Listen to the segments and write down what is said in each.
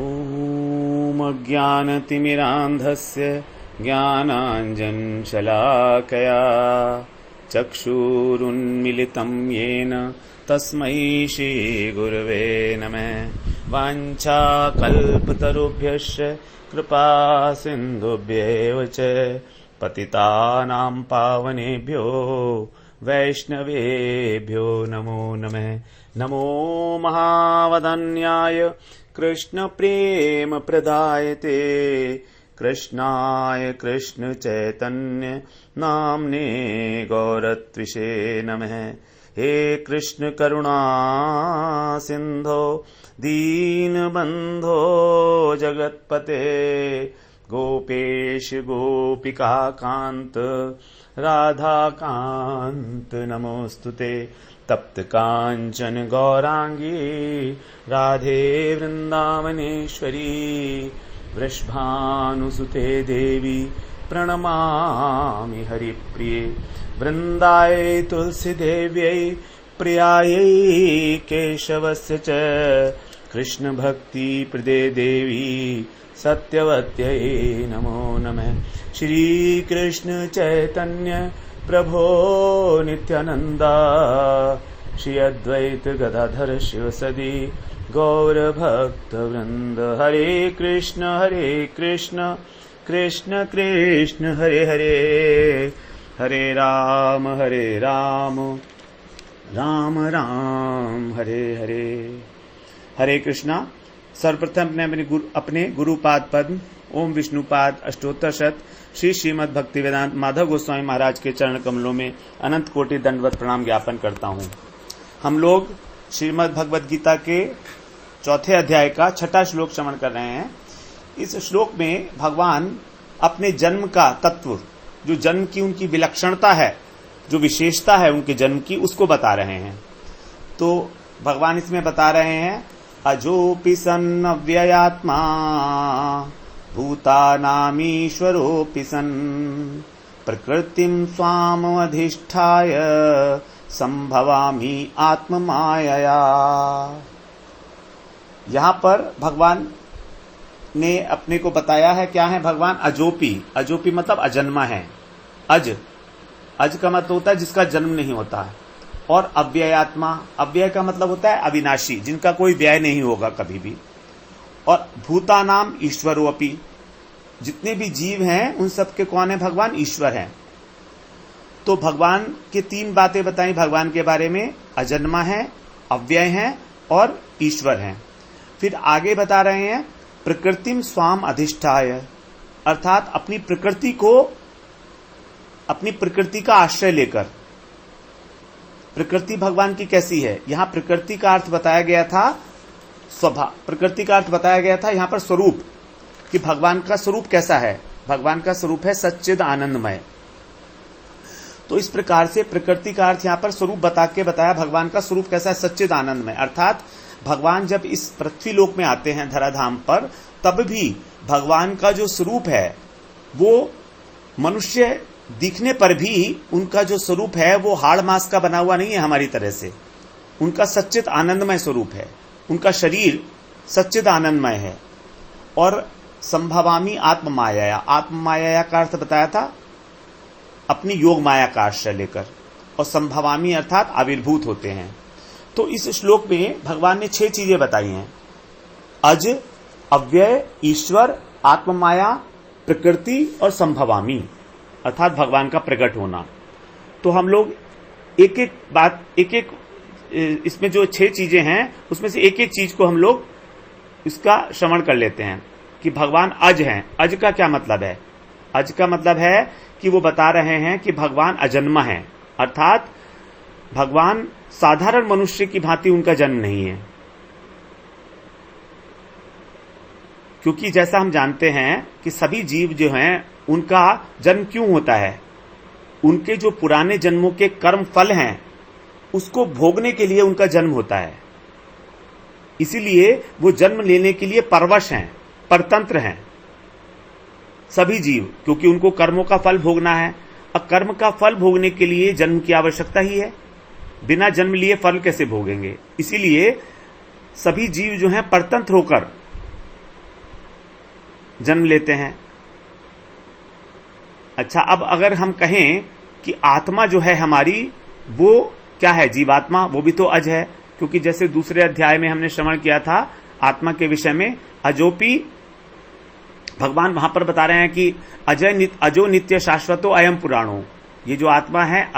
ॐ अज्ञानतिमिरान्धस्य ज्ञानाञ्जनशलाकया चक्षुरुन्मिलितं येन तस्मै श्रीगुरवे नमः। वाञ्छाकल्पतरुभ्यश्च कृपासिन्धुभ्येव च पतितानां पावनेभ्यो वैष्णवेभ्यो नमो नमः। नमो महावदन्याय कृष्णप्रेमप्रदायते कृष्णाय कृष्णचैतन्य नाम्ने गौरत्विषे नमः। हे कृष्ण करुणा सिन्धो दीनबन्धो जगत्पते गोपेश गोपिकाकान्त राधाकान्त नमोस्तुते। तप्त कांचन गौरांगी राधे वृंदावनेश्वरी वृषभानुसुते देवी प्रणमामि हरिप्रिये। वृंदाय तुलसी देव्यै प्रियायै केशवस्य च कृष्ण भक्ति प्रदे देवी सत्यवत्यै नमो नमः। श्री कृष्ण चैतन्य प्रभो नित्यानंदा श्री अद्वैत गदाधर शिवसदी गौर भक्त वृंद। हरे कृष्ण कृष्ण कृष्ण हरे हरे हरे राम राम राम हरे हरे। हरे कृष्णा। सर्वप्रथम अपने गुरुपाद पद्म ओम विष्णुपाद अष्टोत्तर शत श्री श्रीमद् भक्तिवेदांत माधव गोस्वामी महाराज के चरण कमलों में अनंत कोटि दंडवत प्रणाम ज्ञापन करता हूँ। हम लोग श्रीमद् भगवद गीता के चौथे अध्याय का 6वां श्लोक श्रवण कर रहे हैं। इस श्लोक में भगवान अपने जन्म का तत्व, जो जन्म की उनकी विलक्षणता है, जो विशेषता है उनके जन्म की, उसको बता रहे हैं। तो भगवान इसमें बता रहे हैं अजोपि सन् अव्ययात्मा भूतानामीश्वरोऽपि सन् प्रकृतिं स्वामधिष्ठाय संभवामि आत्ममायया। यहाँ पर भगवान ने अपने को बताया है क्या है। भगवान अजोपी, अजोपी मतलब अजन्मा है। अज का मतलब होता है जिसका जन्म नहीं होता है। और अव्ययात्मा, अव्यय का मतलब होता है अविनाशी, जिनका कोई व्यय नहीं होगा कभी भी। और भूतानाम ईश्वरोऽपि, जितने भी जीव हैं उन सब के कौन है? भगवान ईश्वर हैं। तो भगवान के 3 बातें बताई भगवान के बारे में, अजन्मा है, अव्यय है और ईश्वर हैं। फिर आगे बता रहे हैं प्रकृतिम स्वाम अधिष्ठाय, अर्थात अपनी प्रकृति का आश्रय लेकर। प्रकृति भगवान की कैसी है? यहां प्रकृति का अर्थ बताया गया था स्वभाव, प्रकृति का अर्थ बताया गया था यहां पर स्वरूप, कि भगवान का स्वरूप कैसा है। भगवान का स्वरूप है सच्चिद आनंदमय। तो इस प्रकार से प्रकृति का अर्थ यहां पर स्वरूप बताया भगवान का स्वरूप कैसा है, सच्चिद आनंदमय। अर्थात भगवान जब इस पृथ्वी लोक में आते हैं धराधाम पर, तब भी भगवान का जो स्वरूप है वो मनुष्य दिखने पर भी उनका जो स्वरूप है वो हाड़ मांस का बना हुआ नहीं है हमारी तरह से। उनका सच्चिद आनंदमय स्वरूप है, उनका शरीर सच्चिद आनंदमय है। और संभवामी आत्ममाया, आत्ममाया का अर्थ बताया था अपनी योग माया का आश्रय लेकर। और संभवामी अर्थात आविर्भूत होते हैं। तो इस श्लोक में भगवान ने 6 चीजें बताई हैं। अज, अव्यय, ईश्वर, आत्ममाया, प्रकृति और संभवामी, अर्थात भगवान का प्रकट होना। तो हम लोग एक एक इसमें जो 6 चीजें हैं उसमें से एक एक चीज को हम लोग इसका श्रवण कर लेते हैं कि भगवान अज हैं। अज का क्या मतलब है? अज का मतलब है कि वो बता रहे हैं कि भगवान अजन्मा है, अर्थात भगवान साधारण मनुष्य की भांति उनका जन्म नहीं है। क्योंकि जैसा हम जानते हैं कि सभी जीव जो हैं उनका जन्म क्यों होता है? उनके जो पुराने जन्मों के कर्म फल हैं उसको भोगने के लिए उनका जन्म होता है। इसीलिए वो जन्म लेने के लिए परवश हैं, परतंत्र हैं सभी जीव, क्योंकि उनको कर्मों का फल भोगना है। अब कर्म का फल भोगने के लिए जन्म की आवश्यकता ही है। बिना जन्म लिए फल कैसे भोगेंगे? इसीलिए सभी जीव जो हैं परतंत्र होकर जन्म लेते हैं। अच्छा, अब अगर हम कहें कि आत्मा जो है हमारी वो क्या है, जीवात्मा, वो भी तो अज है, क्योंकि जैसे दूसरे अध्याय में हमने श्रवण किया था आत्मा के विषय में, अजोपी, भगवान वहां पर बता रहे हैं कि अजो नित्य शाश्वतो अयम पुराणो, ये जो आत्मा है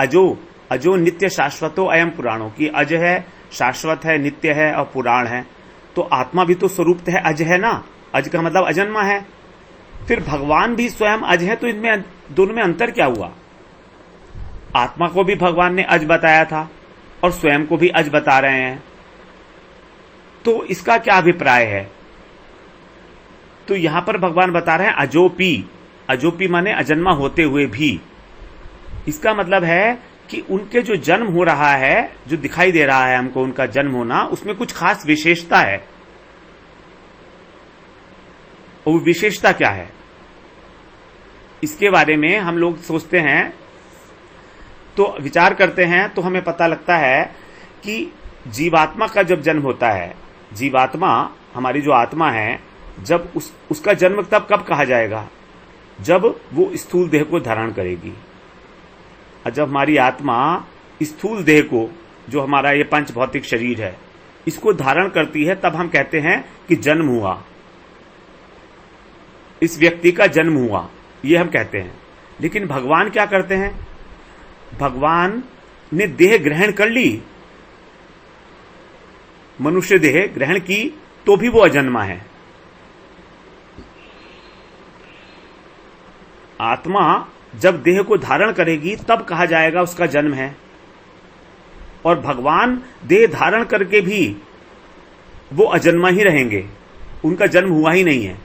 अजो नित्य शाश्वतो अयम पुराणो, कि अज है, शाश्वत है, नित्य है और पुराण है। तो आत्मा भी तो स्वरूपतः है अज है ना, अज का मतलब अजन्मा है। फिर भगवान भी स्वयं अज है, तो इनमें दोनों में अंतर क्या हुआ? आत्मा को भी भगवान ने अज बताया था और स्वयं को भी अज बता रहे हैं, तो इसका क्या अभिप्राय है? तो यहां पर भगवान बता रहे हैं अजोपी माने अजन्मा होते हुए भी। इसका मतलब है कि उनके जो जन्म हो रहा है, जो दिखाई दे रहा है हमको उनका जन्म होना, उसमें कुछ खास विशेषता है। और वो विशेषता क्या है, इसके बारे में हम लोग सोचते हैं, तो विचार करते हैं, तो हमें पता लगता है कि जीवात्मा का जब जन्म होता है, जीवात्मा हमारी जो आत्मा है, जब उसका जन्म तब कब कहा जाएगा? जब वो स्थूल देह को धारण करेगी। और जब हमारी आत्मा स्थूल देह को, जो हमारा ये पंच भौतिक शरीर है, इसको धारण करती है, तब हम कहते हैं कि जन्म हुआ, इस व्यक्ति का जन्म हुआ, ये हम कहते हैं। लेकिन भगवान क्या करते हैं? भगवान ने देह ग्रहण कर ली, मनुष्य देह ग्रहण की, तो भी वो अजन्मा है। आत्मा जब देह को धारण करेगी तब कहा जाएगा उसका जन्म है। और भगवान देह धारण करके भी वो अजन्मा ही रहेंगे, उनका जन्म हुआ ही नहीं है।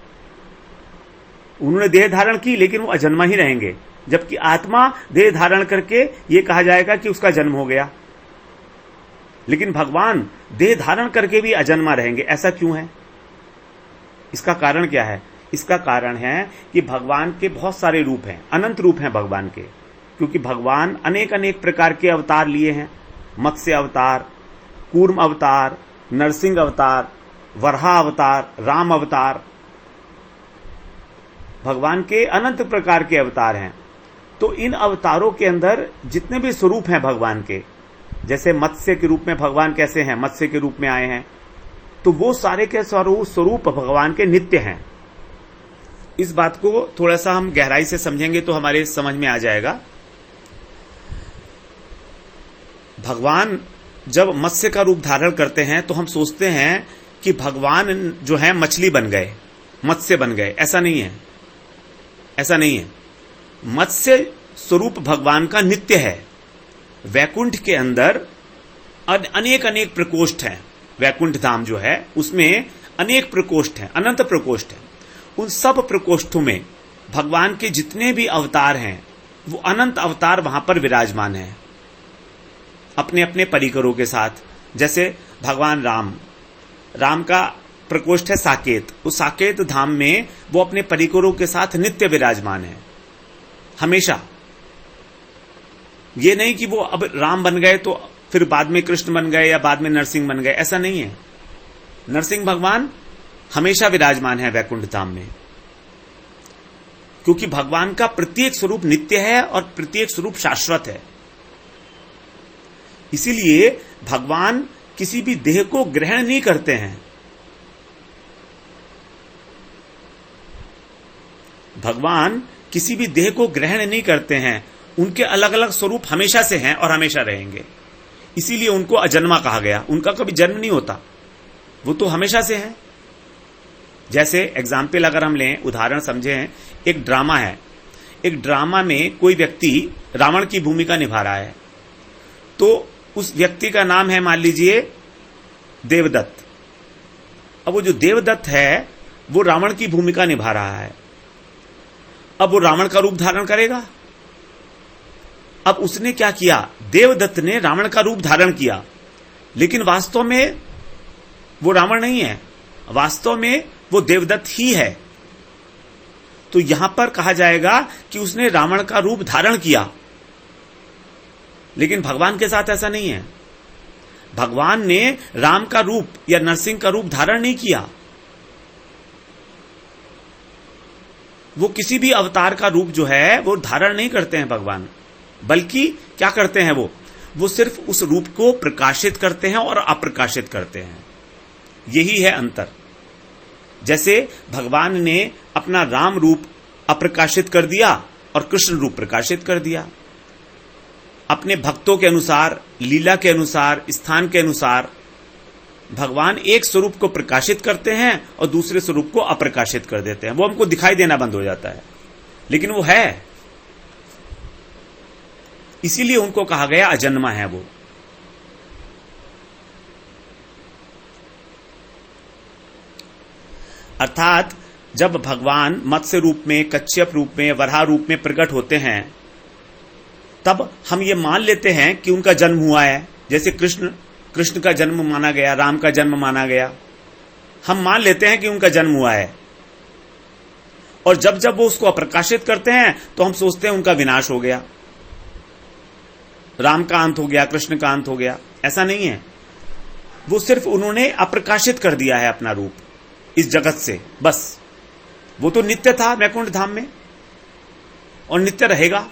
उन्होंने देह धारण की लेकिन वो अजन्मा ही रहेंगे, जबकि आत्मा देह धारण करके ये कहा जाएगा कि उसका जन्म हो गया। लेकिन भगवान देह धारण करके भी अजन्मा रहेंगे, ऐसा क्यों है? इसका कारण क्या है? इसका कारण है कि भगवान के बहुत सारे रूप हैं, अनंत रूप हैं भगवान के, क्योंकि भगवान अनेक अनेक प्रकार के अवतार लिए हैं। मत्स्य अवतार, कूर्म अवतार, नरसिंह अवतार, वराह अवतार, राम अवतार, भगवान के अनंत प्रकार के अवतार हैं। तो इन अवतारों के अंदर जितने भी स्वरूप हैं भगवान के, जैसे मत्स्य के रूप में भगवान कैसे हैं, मत्स्य के रूप में आए हैं, तो वो सारे के स्वरूप भगवान के नित्य हैं। इस बात को थोड़ा सा हम गहराई से समझेंगे तो हमारे समझ में आ जाएगा। भगवान जब मत्स्य का रूप धारण करते हैं तो हम सोचते हैं कि भगवान जो है मछली बन गए, मत्स्य बन गए। ऐसा नहीं है, ऐसा नहीं है। मत्स्य स्वरूप भगवान का नित्य है। वैकुंठ के अंदर अनेक अनेक प्रकोष्ठ हैं। वैकुंठ धाम जो है उसमें अनेक प्रकोष्ठ हैं, अनंत प्रकोष्ठ हैं। उन सब प्रकोष्ठों में भगवान के जितने भी अवतार हैं वो अनंत अवतार वहां पर विराजमान हैं, अपने अपने परिकरों के साथ। जैसे भगवान राम का प्रकोष्ठ है साकेत, उस साकेत धाम में वो अपने परिकरों के साथ नित्य विराजमान है, हमेशा। ये नहीं कि वो अब राम बन गए तो फिर बाद में कृष्ण बन गए या बाद में नरसिंह बन गए, ऐसा नहीं है। नरसिंह भगवान हमेशा विराजमान है वैकुंठ धाम में, क्योंकि भगवान का प्रत्येक स्वरूप नित्य है और प्रत्येक स्वरूप शाश्वत है। इसीलिए भगवान किसी भी देह को ग्रहण नहीं करते हैं। भगवान किसी भी देह को ग्रहण नहीं करते हैं। उनके अलग अलग स्वरूप हमेशा से हैं और हमेशा रहेंगे, इसीलिए उनको अजन्मा कहा गया। उनका कभी जन्म नहीं होता, वो तो हमेशा से हैं। जैसे एग्जाम्पल अगर हम लें, उदाहरण समझें, एक ड्रामा है। एक ड्रामा में कोई व्यक्ति रावण की भूमिका निभा रहा है, तो उस व्यक्ति का नाम है, मान लीजिए, देवदत्त। अब वो जो देवदत्त है वो रावण की भूमिका निभा रहा है। अब वो रावण का रूप धारण करेगा। अब उसने क्या किया? देवदत्त ने रावण का रूप धारण किया, लेकिन वास्तव में वो रावण नहीं है, वास्तव में वो देवदत्त ही है। तो यहां पर कहा जाएगा कि उसने रावण का रूप धारण किया, लेकिन भगवान के साथ ऐसा नहीं है। भगवान ने राम का रूप या नरसिंह का रूप धारण नहीं किया। वो किसी भी अवतार का रूप जो है वो धारण नहीं करते हैं भगवान, बल्कि क्या करते हैं वो सिर्फ उस रूप को प्रकाशित करते हैं और अप्रकाशित करते हैं। यही है अंतर। जैसे भगवान ने अपना राम रूप अप्रकाशित कर दिया और कृष्ण रूप प्रकाशित कर दिया। अपने भक्तों के अनुसार, लीला के अनुसार, स्थान के अनुसार भगवान एक स्वरूप को प्रकाशित करते हैं और दूसरे स्वरूप को अप्रकाशित कर देते हैं। वो हमको दिखाई देना बंद हो जाता है, लेकिन वो है। इसीलिए उनको कहा गया अजन्मा है वो। अर्थात जब भगवान मत्स्य रूप में, कच्छप रूप में, वराह रूप में प्रकट होते हैं, तब हम ये मान लेते हैं कि उनका जन्म हुआ है। जैसे कृष्ण का जन्म माना गया, राम का जन्म माना गया, हम मान लेते हैं कि उनका जन्म हुआ है। और जब जब वो उसको अप्रकाशित करते हैं तो हम सोचते हैं उनका विनाश हो गया, राम का अंत हो गया, कृष्ण का अंत हो गया। ऐसा नहीं है। वो सिर्फ उन्होंने अप्रकाशित कर दिया है अपना रूप इस जगत से, बस। वो तो नित्य था वैकुंठ धाम में और नित्य रहेगा।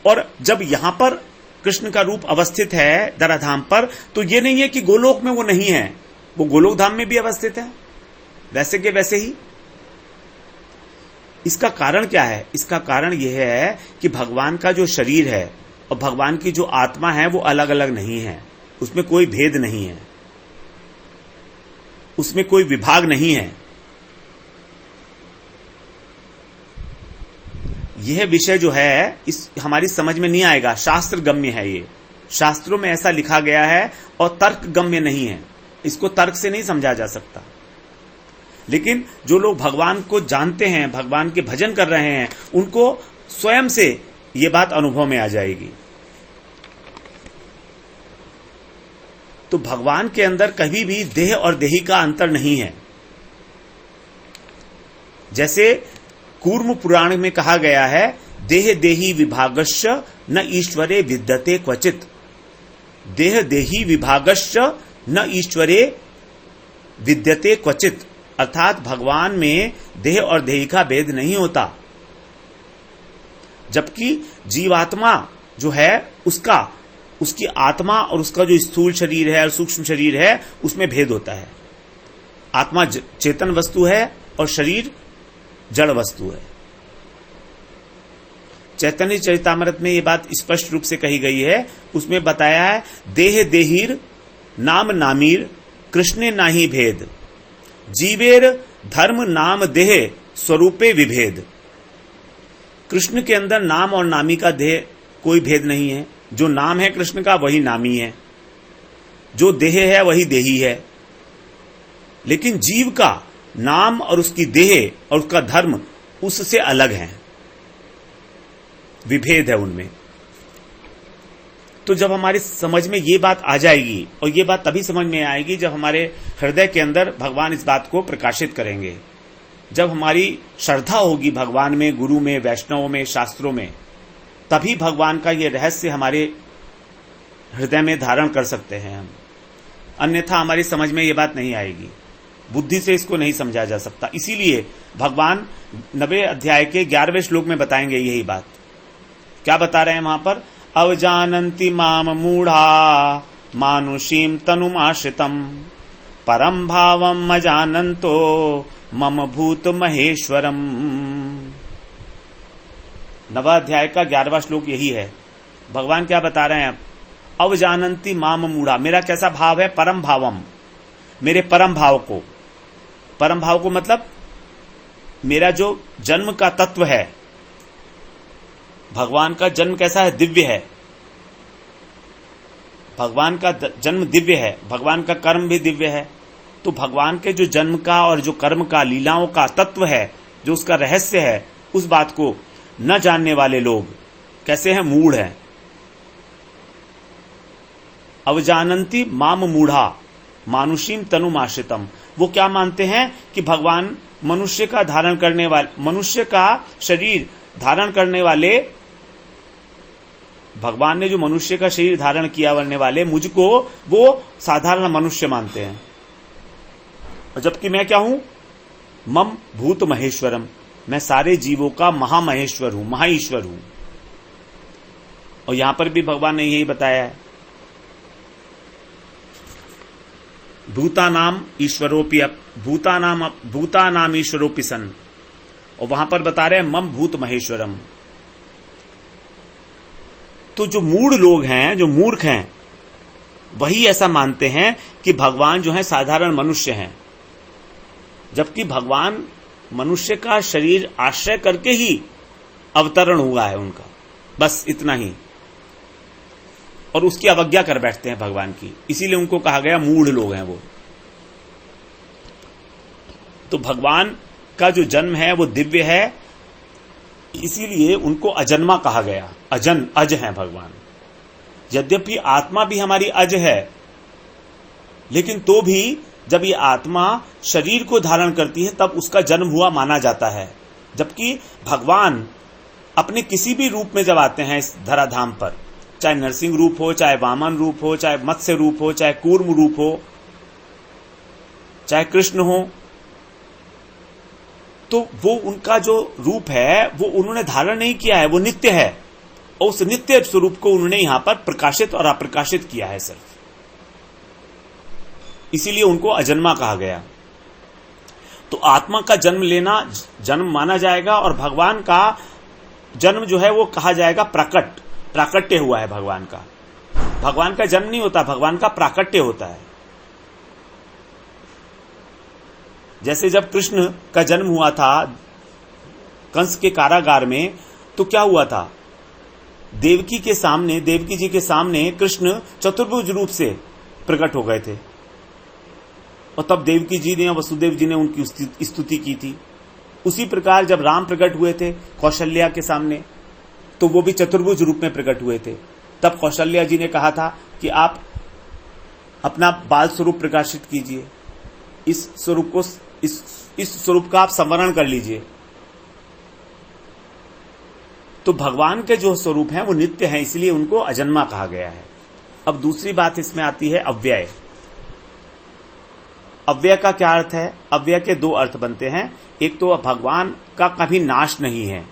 और जब यहां पर कृष्ण का रूप अवस्थित है धराधाम पर, तो ये नहीं है कि गोलोक में वो नहीं है, वो गोलोक धाम में भी अवस्थित है, वैसे के वैसे ही। इसका कारण क्या है? इसका कारण यह है कि भगवान का जो शरीर है और भगवान की जो आत्मा है वो अलग अलग नहीं है। उसमें कोई भेद नहीं है, उसमें कोई विभाग नहीं है। यह विषय जो है इस हमारी समझ में नहीं आएगा। शास्त्र गम्य है, ये शास्त्रों में ऐसा लिखा गया है और तर्क गम्य नहीं है। इसको तर्क से नहीं समझा जा सकता। लेकिन जो लोग भगवान को जानते हैं, भगवान के भजन कर रहे हैं, उनको स्वयं से ये बात अनुभव में आ जाएगी। तो भगवान के अंदर कभी भी देह और देही का अंतर नहीं है। जैसे कूर्म पुराण में कहा गया है, देह देही विभागश्च न ईश्वरे विद्यते क्वचित। देह देही विभागश्च न ईश्वरे विद्यते क्वचित। अर्थात भगवान में देह और देही का भेद नहीं होता, जबकि जीवात्मा जो है उसकी आत्मा और उसका जो स्थूल शरीर है और सूक्ष्म शरीर है उसमें भेद होता है। आत्मा चेतन वस्तु है और शरीर जड़ वस्तु है। चैतन्य चरितामृत में ये बात स्पष्ट रूप से कही गई है। उसमें बताया है, देह देहीर नाम नामीर कृष्णे नाही भेद, जीवेर धर्म नाम देह स्वरूपे विभेद। कृष्ण के अंदर नाम और नामी का देह कोई भेद नहीं है। जो नाम है कृष्ण का वही नामी है, जो देह है वही देही है। लेकिन जीव का नाम और उसकी देह और उसका धर्म उससे अलग है, विभेद है उनमें। तो जब हमारी समझ में ये बात आ जाएगी, और ये बात तभी समझ में आएगी जब हमारे हृदय के अंदर भगवान इस बात को प्रकाशित करेंगे। जब हमारी श्रद्धा होगी भगवान में, गुरु में, वैष्णव में, शास्त्रों में, तभी भगवान का ये रहस्य हमारे हृदय में धारण कर सकते हैं हम। अन्यथा हमारी समझ में ये बात नहीं आएगी, बुद्धि से इसको नहीं समझा जा सकता। इसीलिए भगवान 90 अध्याय के 11वें श्लोक में बताएंगे यही बात। क्या बता रहे हैं वहां पर? अवजानन्ति माम मूढ़ा मानुषीम तनुमाश्रितम परम भावम अजानन्तो मम भूत महेश्वरम। 9वां अध्याय का 11वां श्लोक यही है। भगवान क्या बता रहे हैं? अवजानन्ति माम मूढ़ा, मेरा कैसा भाव है? परम भावम, मेरे परम भाव को। परम भाव को मतलब मेरा जो जन्म का तत्व है, भगवान का जन्म कैसा है? दिव्य है। भगवान का जन्म दिव्य है, भगवान का कर्म भी दिव्य है। तो भगवान के जो जन्म का और जो कर्म का, लीलाओं का तत्व है, जो उसका रहस्य है, उस बात को न जानने वाले लोग कैसे हैं? मूढ़ हैं। अवजानन्ति माम मूढ़ा मानुषीम तनुमाश्रितम। वो क्या मानते हैं कि भगवान मनुष्य का धारण करने वाले, मनुष्य का शरीर धारण करने वाले, भगवान ने जो मनुष्य का शरीर धारण किया करने वाले मुझको वो साधारण मनुष्य मानते हैं। और जबकि मैं क्या हूं? मम भूत महेश्वरम, मैं सारे जीवों का महामहेश्वर हूं, महाईश्वर हूं। और यहां पर भी भगवान ने यही बताया है, भूतानाम ईश्वरोपि भूतानाम ईश्वरोपि सन, और वहां पर बता रहे हैं मम भूत महेश्वरम। तो जो मूढ़ लोग हैं, जो मूर्ख हैं, वही ऐसा मानते हैं कि भगवान जो है साधारण मनुष्य हैं, जबकि भगवान मनुष्य का शरीर आश्रय करके ही अवतरण हुआ है उनका, बस इतना ही। और उसकी अवज्ञा कर बैठते हैं भगवान की, इसीलिए उनको कहा गया मूढ़ लोग हैं वो। तो भगवान का जो जन्म है वो दिव्य है, इसीलिए उनको अजन्मा कहा गया। अज हैं भगवान। यद्यपि आत्मा भी हमारी अज है, लेकिन तो भी जब ये आत्मा शरीर को धारण करती है तब उसका जन्म हुआ माना जाता है। जबकि भगवान अपने किसी भी रूप में जब आते हैं इस धराधाम पर, चाहे नरसिंह रूप हो, चाहे वामन रूप हो, चाहे मत्स्य रूप हो, चाहे कूर्म रूप हो, चाहे कृष्ण हो, तो वो उनका जो रूप है वो उन्होंने धारण नहीं किया है, वो नित्य है। और उस नित्य स्वरूप को उन्होंने यहां पर प्रकाशित और अप्रकाशित किया है सिर्फ, इसीलिए उनको अजन्मा कहा गया। तो आत्मा का जन्म लेना जन्म माना जाएगा, और भगवान का जन्म जो है वो कहा जाएगा प्राकट्य हुआ है भगवान का। भगवान का जन्म नहीं होता, भगवान का प्राकट्य होता है। जैसे जब कृष्ण का जन्म हुआ था कंस के कारागार में, तो क्या हुआ था, देवकी जी के सामने कृष्ण चतुर्भुज रूप से प्रकट हो गए थे, और तब देवकी जी ने और वसुदेव जी ने उनकी स्तुति की थी। उसी प्रकार जब राम प्रकट हुए थे कौशल्या के सामने, तो वो भी चतुर्भुज रूप में प्रकट हुए थे। तब कौशल्या जी ने कहा था कि आप अपना बाल स्वरूप प्रकाशित कीजिए, इस स्वरूप का आप संवरण कर लीजिए। तो भगवान के जो स्वरूप हैं वो नित्य हैं, इसलिए उनको अजन्मा कहा गया है। अब दूसरी बात इसमें आती है अव्यय। अव्यय का क्या अर्थ है? अव्यय के दो अर्थ बनते हैं। एक तो भगवान का कभी नाश नहीं है,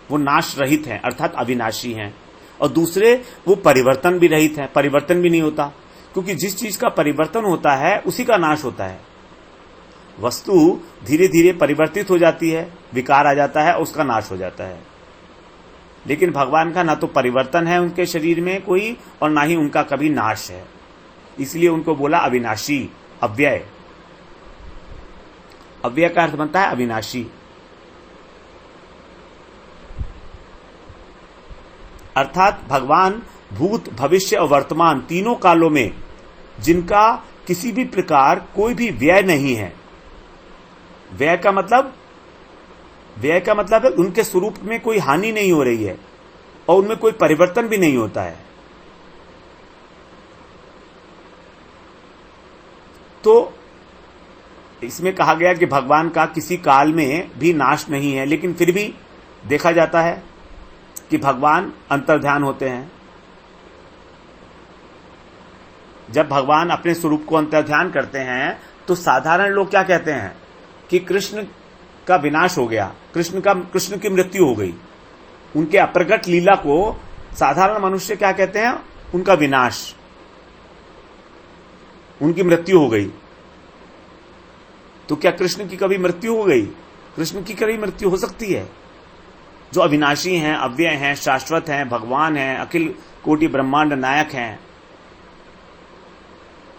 वो नाश रहित हैं, अर्थात अविनाशी हैं। और दूसरे वो परिवर्तन भी रहित हैं, परिवर्तन भी नहीं होता, क्योंकि जिस चीज का परिवर्तन होता है उसी का नाश होता है। वस्तु धीरे धीरे परिवर्तित हो जाती है, विकार आ जाता है, उसका नाश हो जाता है। लेकिन भगवान का ना तो परिवर्तन है उनके शरीर में कोई, और ना ही उनका कभी नाश है, इसलिए उनको बोला अविनाशी, अव्यय। अव्यय का अर्थ बनता है अविनाशी, अर्थात भगवान भूत, भविष्य और वर्तमान तीनों कालों में जिनका किसी भी प्रकार कोई भी व्यय नहीं है। व्यय का मतलब है उनके स्वरूप में कोई हानि नहीं हो रही है और उनमें कोई परिवर्तन भी नहीं होता है। तो इसमें कहा गया कि भगवान का किसी काल में भी नाश नहीं है, लेकिन फिर भी देखा जाता है कि भगवान अंतर्ध्यान होते हैं। जब भगवान अपने स्वरूप को अंतर्ध्यान करते हैं तो साधारण लोग क्या कहते हैं कि कृष्ण का विनाश हो गया, कृष्ण की मृत्यु हो गई। उनके अप्रकट लीला को साधारण मनुष्य क्या कहते हैं? उनका विनाश, उनकी मृत्यु हो गई। तो क्या कृष्ण की कभी मृत्यु हो गई? कृष्ण की कभी मृत्यु हो सकती है? जो अविनाशी हैं, अव्यय हैं, शाश्वत हैं, भगवान हैं, अखिल कोटि ब्रह्मांड नायक हैं,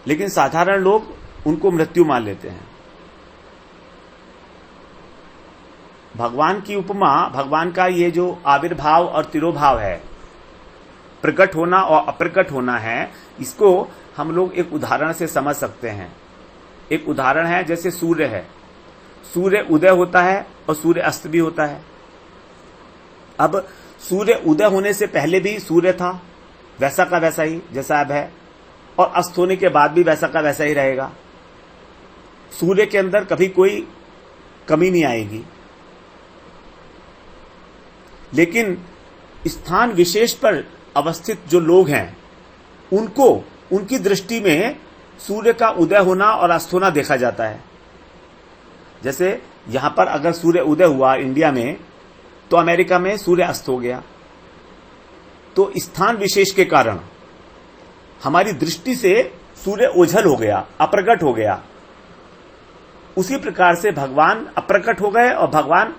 लेकिन साधारण लोग उनको मृत्यु मान लेते हैं। भगवान की उपमा, भगवान का ये जो आविर्भाव और तिरोभाव है, प्रकट होना और अप्रकट होना है, इसको हम लोग एक उदाहरण से समझ सकते हैं। एक उदाहरण है, जैसे सूर्य है, सूर्य उदय होता है और सूर्य अस्त भी होता है। अब सूर्य उदय होने से पहले भी सूर्य था, वैसा का वैसा ही जैसा अब है, और अस्त होने के बाद भी वैसा का वैसा ही रहेगा। सूर्य के अंदर कभी कोई कमी नहीं आएगी। लेकिन स्थान विशेष पर अवस्थित जो लोग हैं, उनको उनकी दृष्टि में सूर्य का उदय होना और अस्त होना देखा जाता है। जैसे यहां पर अगर सूर्य उदय हुआ इंडिया में, तो अमेरिका में सूर्य अस्त हो गया। तो स्थान विशेष के कारण हमारी दृष्टि से सूर्य ओझल हो गया, अप्रकट हो गया। उसी प्रकार से भगवान अप्रकट हो गए और भगवान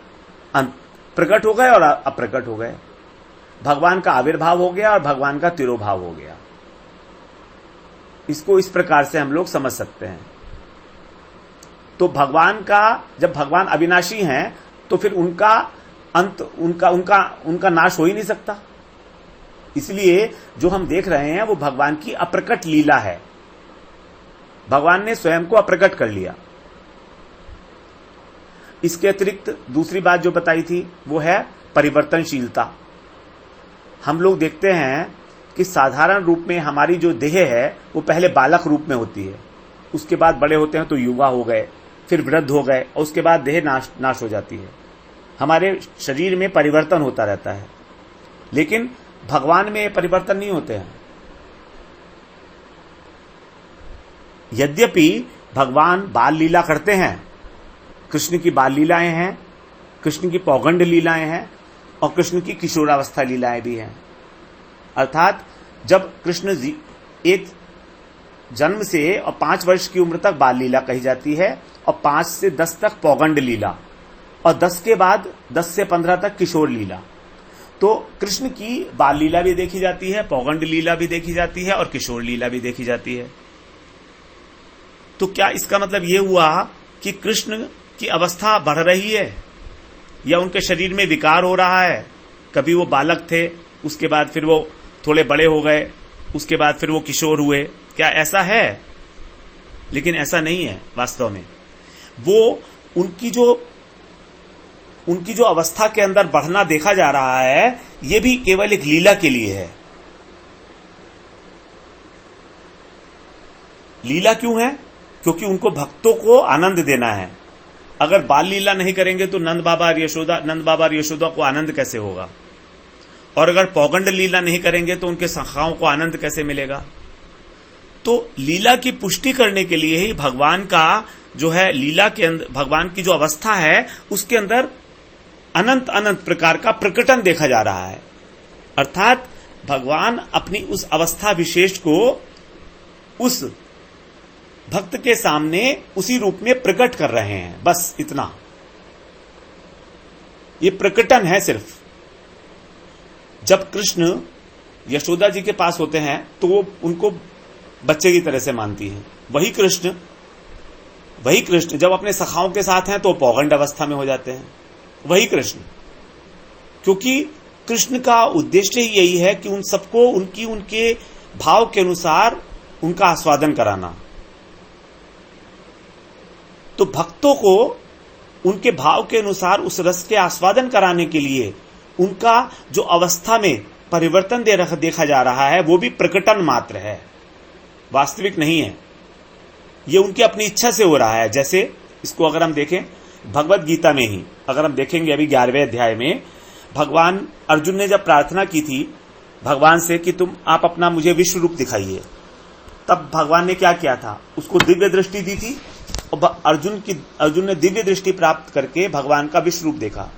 प्रकट हो गए और अप्रकट हो गए। भगवान का आविर्भाव हो गया और भगवान का तिरोभाव हो गया। इसको इस प्रकार से हम लोग समझ सकते हैं। तो भगवान का, जब भगवान अविनाशी हैं, तो फिर उनका अंत, उनका नाश हो ही नहीं सकता। इसलिए जो हम देख रहे हैं वो भगवान की अप्रकट लीला है। भगवान ने स्वयं को अप्रकट कर लिया। इसके अतिरिक्त दूसरी बात जो बताई थी वो है परिवर्तनशीलता। हम लोग देखते हैं कि साधारण रूप में हमारी जो देह है वो पहले बालक रूप में होती है, उसके बाद बड़े होते हैं तो युवा हो गए, फिर वृद्ध हो गए और उसके बाद देह नाश हो जाती है। हमारे शरीर में परिवर्तन होता रहता है, लेकिन भगवान में परिवर्तन नहीं होते हैं। यद्यपि भगवान बाल लीला करते हैं, कृष्ण की बाल लीलाएं हैं, कृष्ण की पौगंड लीलाएं हैं और कृष्ण की किशोरावस्था लीलाएं भी हैं। अर्थात जब कृष्ण जी एक जन्म से और 5 वर्ष की उम्र तक बाल लीला कही जाती है और 5 से 10 तक पौगंड लीला और 10 के बाद 10 से 15 तक किशोर लीला। तो कृष्ण की बाल लीला भी देखी जाती है, पौगंड लीला भी देखी जाती है और किशोर लीला भी देखी जाती है। तो क्या इसका मतलब यह हुआ कि कृष्ण की अवस्था बढ़ रही है या उनके शरीर में विकार हो रहा है? कभी वो बालक थे, उसके बाद फिर वो थोड़े बड़े हो गए, उसके बाद फिर वो किशोर हुए, क्या ऐसा है? लेकिन ऐसा नहीं है। वास्तव में वो उनकी जो अवस्था के अंदर बढ़ना देखा जा रहा है, ये भी केवल एक लीला के लिए है। लीला क्यों है? क्योंकि उनको भक्तों को आनंद देना है। अगर बाल लीला नहीं करेंगे तो नंद बाबा और यशोदा को आनंद कैसे होगा? और अगर पौगंड लीला नहीं करेंगे तो उनके सखाओं को आनंद कैसे मिलेगा? तो लीला की पुष्टि करने के लिए ही भगवान का जो है लीला के अंदर, भगवान की जो अवस्था है उसके अंदर अनंत अनंत प्रकार का प्रकटन देखा जा रहा है। अर्थात भगवान अपनी उस अवस्था विशेष को उस भक्त के सामने उसी रूप में प्रकट कर रहे हैं, बस इतना। ये प्रकटन है सिर्फ। जब कृष्ण यशोदा जी के पास होते हैं तो वो उनको बच्चे की तरह से मानती हैं। वही कृष्ण जब अपने सखाओं के साथ हैं तो पौगंड अवस्था में हो जाते हैं। वही कृष्ण, क्योंकि कृष्ण का उद्देश्य ही यही है कि उन सबको उनके भाव के अनुसार उनका आस्वादन कराना। तो भक्तों को उनके भाव के अनुसार उस रस के आस्वादन कराने के लिए उनका जो अवस्था में परिवर्तन देखा जा रहा है वो भी प्रकटन मात्र है, वास्तविक नहीं है। ये उनकी अपनी इच्छा से हो रहा है। जैसे इसको अगर हम देखें भगवत गीता में ही, अगर हम देखेंगे अभी 11वें अध्याय में, भगवान अर्जुन ने जब प्रार्थना की थी भगवान से कि आप अपना मुझे विश्व रूप दिखाइए, तब भगवान ने क्या किया था? उसको दिव्य दृष्टि दी थी और अर्जुन ने दिव्य दृष्टि प्राप्त करके भगवान का विश्व रूप देखा।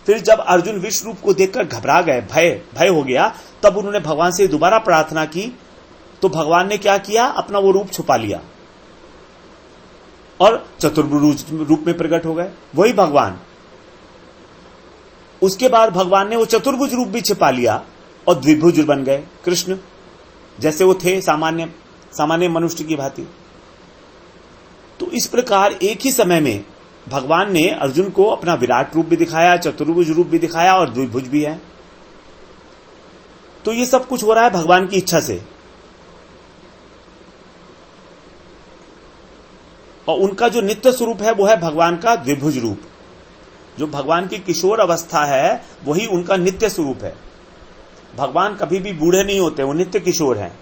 फिर जब अर्जुन विश्व रूप को देखकर घबरा गए, भय हो गया, तब उन्होंने भगवान से दोबारा प्रार्थना की तो भगवान ने क्या किया? अपना वो रूप छुपा लिया और चतुर्भुज रूप में प्रकट हो गए, वही भगवान। उसके बाद भगवान ने वो चतुर्भुज रूप भी छिपा लिया और द्विभुज बन गए कृष्ण, जैसे वो थे सामान्य मनुष्य की भांति। तो इस प्रकार एक ही समय में भगवान ने अर्जुन को अपना विराट रूप भी दिखाया, चतुर्भुज रूप भी दिखाया और द्विभुज भी है। तो ये सब कुछ हो रहा है भगवान की इच्छा से। और उनका जो नित्य स्वरूप है वो है भगवान का द्विभुज रूप। जो भगवान की किशोर अवस्था है वही उनका नित्य स्वरूप है। भगवान कभी भी बूढ़े नहीं होते, वो नित्य किशोर हैं।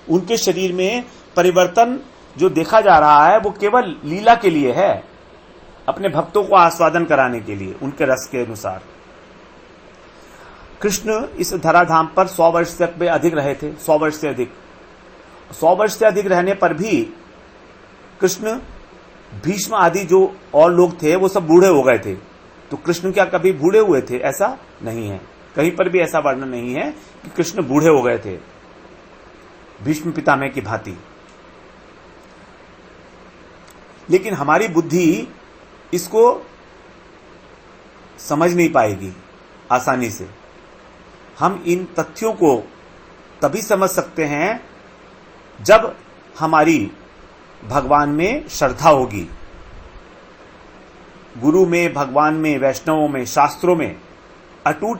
उनके शरीर में परिवर्तन जो देखा जा रहा है वो केवल लीला के लिए है, अपने भक्तों को आस्वादन कराने के लिए, उनके रस के अनुसार। कृष्ण इस धराधाम पर 100 वर्ष तक भी अधिक रहे थे, 100 वर्ष से अधिक। 100 वर्ष से अधिक रहने पर भी कृष्ण भीष्म आदि जो और लोग थे वो सब बूढ़े हो गए थे, तो कृष्ण क्या कभी बूढ़े हुए थे? ऐसा नहीं है, कहीं पर भी ऐसा वर्णन नहीं है कि कृष्ण बूढ़े हो गए थे भीष्म पितामह की भांति। लेकिन हमारी बुद्धि इसको समझ नहीं पाएगी आसानी से। हम इन तथ्यों को तभी समझ सकते हैं जब हमारी भगवान में श्रद्धा होगी, गुरु में, भगवान में, वैष्णवों में, शास्त्रों में अटूट